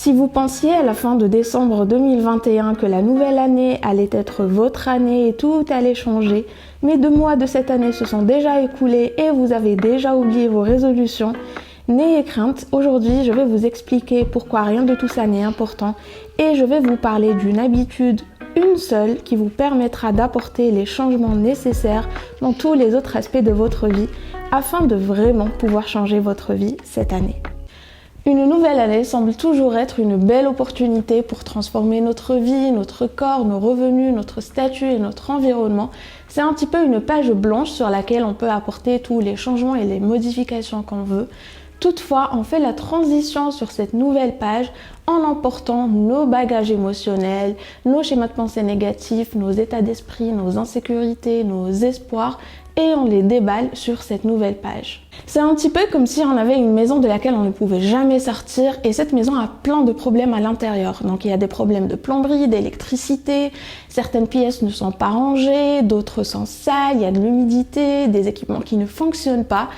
Si vous pensiez à la fin de décembre 2021 que la nouvelle année allait être votre année et tout allait changer, mais 2 mois de cette année se sont déjà écoulés et vous avez déjà oublié vos résolutions, n'ayez crainte, aujourd'hui je vais vous expliquer pourquoi rien de tout ça n'est important et je vais vous parler d'une habitude, une seule, qui vous permettra d'apporter les changements nécessaires dans tous les autres aspects de votre vie afin de vraiment pouvoir changer votre vie cette année. Une nouvelle année semble toujours être une belle opportunité pour transformer notre vie, notre corps, nos revenus, notre statut et notre environnement. C'est un petit peu une page blanche sur laquelle on peut apporter tous les changements et les modifications qu'on veut. Toutefois, on fait la transition sur cette nouvelle page en emportant nos bagages émotionnels, nos schémas de pensée négatifs, nos états d'esprit, nos insécurités, nos espoirs et on les déballe sur cette nouvelle page. C'est un petit peu comme si on avait une maison de laquelle on ne pouvait jamais sortir et cette maison a plein de problèmes à l'intérieur. Donc il y a des problèmes de plomberie, d'électricité, certaines pièces ne sont pas rangées, d'autres sont sales, il y a de l'humidité, des équipements qui ne fonctionnent pas.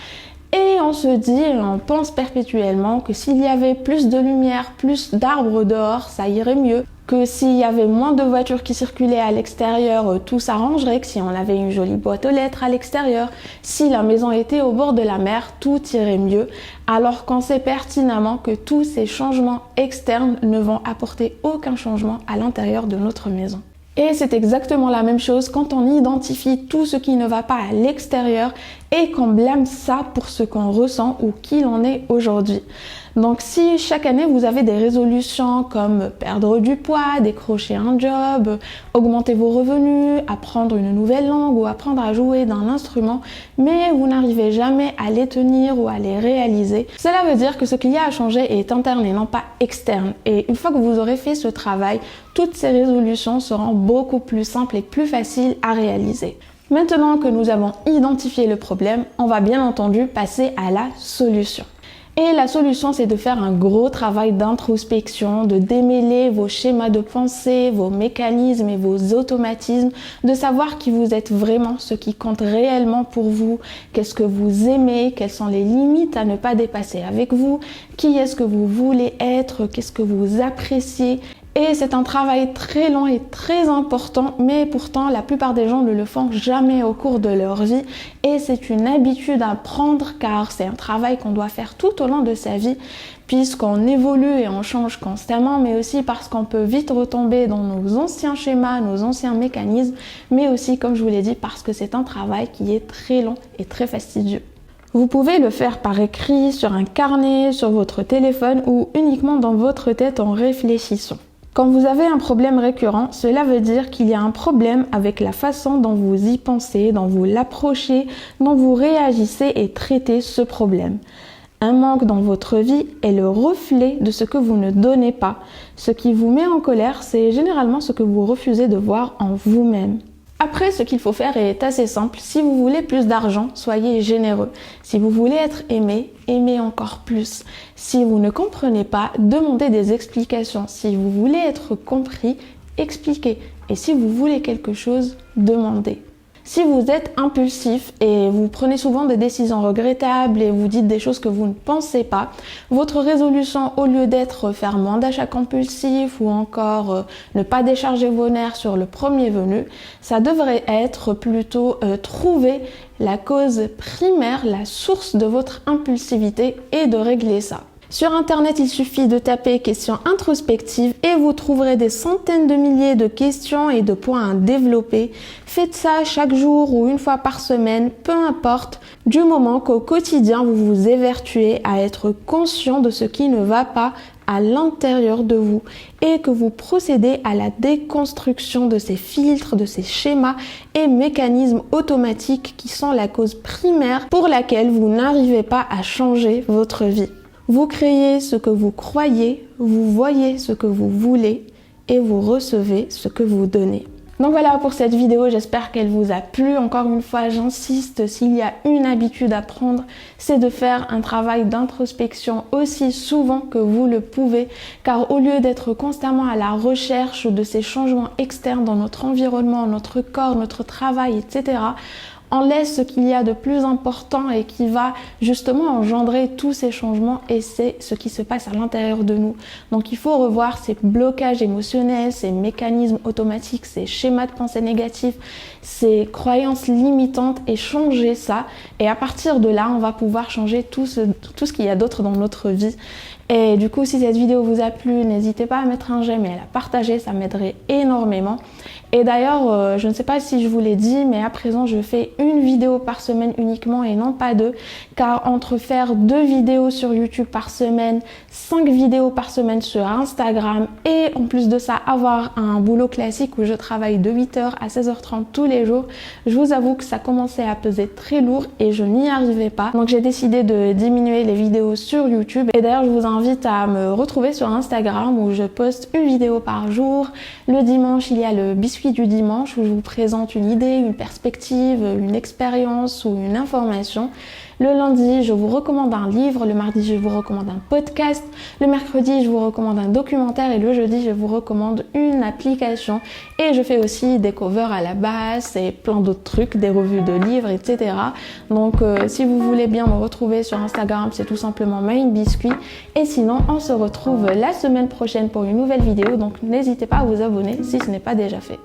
Et on se dit, on pense perpétuellement que s'il y avait plus de lumière, plus d'arbres dehors, ça irait mieux. Que s'il y avait moins de voitures qui circulaient à l'extérieur, tout s'arrangerait. Que si on avait une jolie boîte aux lettres à l'extérieur, si la maison était au bord de la mer, tout irait mieux. Alors qu'on sait pertinemment que tous ces changements externes ne vont apporter aucun changement à l'intérieur de notre maison. Et c'est exactement la même chose quand on identifie tout ce qui ne va pas à l'extérieur et qu'on blâme ça pour ce qu'on ressent ou qui l'on est aujourd'hui. Donc si chaque année vous avez des résolutions comme perdre du poids, décrocher un job, augmenter vos revenus, apprendre une nouvelle langue ou apprendre à jouer d'un instrument, mais vous n'arrivez jamais à les tenir ou à les réaliser, cela veut dire que ce qu'il y a à changer est interne et non pas externe. Et une fois que vous aurez fait ce travail, toutes ces résolutions seront beaucoup plus simples et plus faciles à réaliser. Maintenant que nous avons identifié le problème, on va bien entendu passer à la solution. Et la solution, c'est de faire un gros travail d'introspection, de démêler vos schémas de pensée, vos mécanismes et vos automatismes, de savoir qui vous êtes vraiment, ce qui compte réellement pour vous, qu'est-ce que vous aimez, quelles sont les limites à ne pas dépasser avec vous, qui est-ce que vous voulez être, qu'est-ce que vous appréciez. Et c'est un travail très long et très important, mais pourtant la plupart des gens ne le font jamais au cours de leur vie et c'est une habitude à prendre car c'est un travail qu'on doit faire tout au long de sa vie puisqu'on évolue et on change constamment, mais aussi parce qu'on peut vite retomber dans nos anciens schémas, nos anciens mécanismes, mais aussi, comme je vous l'ai dit, parce que c'est un travail qui est très long et très fastidieux. Vous pouvez le faire par écrit, sur un carnet, sur votre téléphone ou uniquement dans votre tête en réfléchissant. Quand vous avez un problème récurrent, cela veut dire qu'il y a un problème avec la façon dont vous y pensez, dont vous l'approchez, dont vous réagissez et traitez ce problème. Un manque dans votre vie est le reflet de ce que vous ne donnez pas. Ce qui vous met en colère, c'est généralement ce que vous refusez de voir en vous-même. Après, ce qu'il faut faire est assez simple. Si vous voulez plus d'argent, soyez généreux. Si vous voulez être aimé, aimez encore plus. Si vous ne comprenez pas, demandez des explications. Si vous voulez être compris, expliquez. Et si vous voulez quelque chose, demandez. Si vous êtes impulsif et vous prenez souvent des décisions regrettables et vous dites des choses que vous ne pensez pas, votre résolution, au lieu d'être faire moins d'achats compulsifs ou encore ne pas décharger vos nerfs sur le premier venu, ça devrait être plutôt trouver la cause primaire, la source de votre impulsivité et de régler ça. Sur internet, il suffit de taper questions introspectives et vous trouverez des centaines de milliers de questions et de points à développer. Faites ça chaque jour ou une fois par semaine, peu importe, du moment qu'au quotidien vous vous évertuez à être conscient de ce qui ne va pas à l'intérieur de vous et que vous procédez à la déconstruction de ces filtres, de ces schémas et mécanismes automatiques qui sont la cause primaire pour laquelle vous n'arrivez pas à changer votre vie. Vous créez ce que vous croyez, vous voyez ce que vous voulez et vous recevez ce que vous donnez. Donc voilà pour cette vidéo, j'espère qu'elle vous a plu. Encore une fois, j'insiste, s'il y a une habitude à prendre, c'est de faire un travail d'introspection aussi souvent que vous le pouvez, car au lieu d'être constamment à la recherche de ces changements externes dans notre environnement, notre corps, notre travail, etc., on laisse ce qu'il y a de plus important et qui va justement engendrer tous ces changements, et c'est ce qui se passe à l'intérieur de nous. Donc il faut revoir ces blocages émotionnels, ces mécanismes automatiques, ces schémas de pensée négatifs, ces croyances limitantes et changer ça. Et à partir de là, on va pouvoir changer tout ce qu'il y a d'autre dans notre vie. Et du coup, si cette vidéo vous a plu, n'hésitez pas à mettre un j'aime et à la partager, ça m'aiderait énormément. Et d'ailleurs, je ne sais pas si je vous l'ai dit, mais à présent, je fais une vidéo par semaine uniquement et non pas deux. Car entre faire 2 vidéos sur YouTube par semaine, 5 vidéos par semaine sur Instagram et en plus de ça, avoir un boulot classique où je travaille de 8h à 16h30 tous les jours, je vous avoue que ça commençait à peser très lourd et je n'y arrivais pas. Donc j'ai décidé de diminuer les vidéos sur YouTube. Et d'ailleurs, je vous invite à me retrouver sur Instagram où je poste une vidéo par jour. Le dimanche, il y a le biscuit du dimanche où je vous présente une idée, une perspective, une expérience ou une information. Le lundi, je vous recommande un livre. Le mardi, je vous recommande un podcast. Le mercredi, je vous recommande un documentaire. Et le jeudi, je vous recommande une application. Et je fais aussi des covers à la basse et plein d'autres trucs, des revues de livres, etc. Donc, si vous voulez bien me retrouver sur Instagram, c'est tout simplement MaïnBiscuit. Et sinon, on se retrouve la semaine prochaine pour une nouvelle vidéo. Donc, n'hésitez pas à vous abonner si ce n'est pas déjà fait.